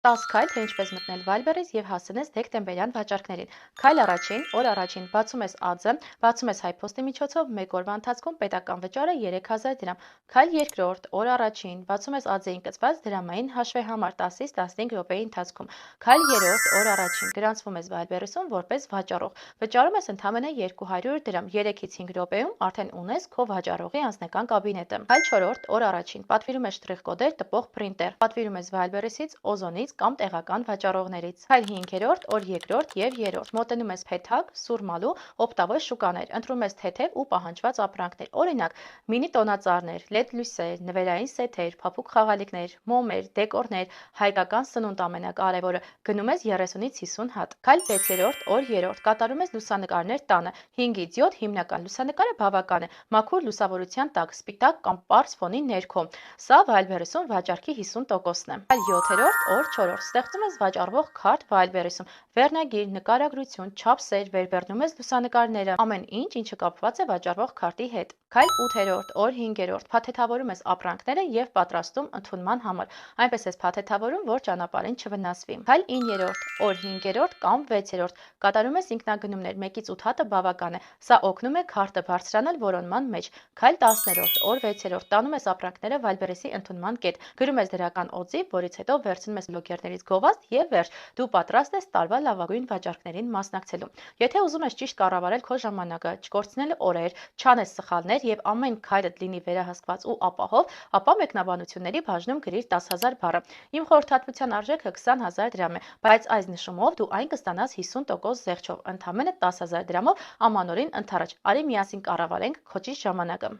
10 քայլ, թե ինչպես մտնել Viber-ից և հասցնես դեկտեմբերյան վաճառքներին։ Քայլ առաջին, օր առաջին բացում ես ԱՁ, բացում ես HiPost-ի միջոցով 1 օրվա ընթացքում պետական վճարը 3000 դրամ։ Քայլ երկրորդ, օր առաջին բացում ես ԱՁ-ին կցված դրամային հաշվեհամար 10-ից 15 րոպեի ընթացքում։ Քայլ երրորդ, օր առաջին գրանցվում ես Viber-ում որպես վաճառող։ Վճարում ես ընդամենը 200 դրամ։ 3-ից 5 րոպեում արդեն ունես քո վաճառողի անձնական կաբինետը։ Քայլ չորրորդ, օր առաջին պատվիրում ես շտրիխ-կոդեր տպող պրինտեր։ Պատվիրում ես Viber-ից, Օզոնից կամ տեղական վաճառողներից։ Քայլ 5-րդ, օր երկրորդ և երրորդ մոտենում ես Փեթակ, Սուրմալու, օպտավոր շուկաներ, ընտրում ես թեթև ու պահանջված ապրանքներ, օրինակ՝ մինի տոնածառներ, LED լույսեր, նվերային սեթեր, փափուկ խաղալիքներ, մոմեր, դեկորներ, հայկական սնունդ ամենակարևորը, գնում ես 30-ից 50 հատ։ Քայլ 6-րդ, օր 3-րդ կատարում ես լուսանկարներ տանը, 5-ից 7 հիմնական լուսանկարը բավական է, մաքուր լուսավորության տակ, սպիտակ կամ պարզ ֆոնի ներքո։ Սա Viber-ում վաճառքի 50%-ն է։ Քայլ 7-րդ, օր 4-րդ ստեղծում ես վաճառվող քարտ Viber-ում, վերնագիր, նկարագրություն, չափսեր, վերբեռնում ես լուսանկարները, ամեն ինչ, ինչը կապված է վաճառվող քարտի հետ։ Քայլ 8-րդ, օր 5-րդ փաթեթավորում ես ապրանքները և պատրաստում ընդունման համար, այնպես ես փաթեթավորում, որ ճանապարհին չվնասվի։ Քայլ 9-րդ, օր 5-րդ կամ 6-րդ կատարում ես ինքնագնումներ, 1-ից 8 հատը բավական է, սա օգնում է քարտը բարձրանալ որոնման մեջ։ Քայլ 10-րդ, օր 6-րդ տանում ես ապրանքները Viber-ի ընդունման կետ, գրում ես դրական օձի, որից հետո վերցնում ես բլոգերներից գովազդ և վերջ, դու պատրաստ ես տարվա լավագույն վաճառքներին մասնակցելու։ Եթե ուզում ես ճիշտ կառավարել քո ժամանակը, չկորցնել օրեր, չանես սխալներ և ամեն քայլդ լինի վերահսկված ու ապահով, ապա մեկնաբանությունների բաժնում գրիր 10,000 բառը։ Իմ խորհրդատվության արժեքը 20,000 դրամ է, բայց այս նշումով դու այն կստանաս 50% զեղչով, ընդամենը 10,000 դրամով ամանորին ընդառաջ։ Արի միասին կառավարենք քո ճիշտ ժամանակը։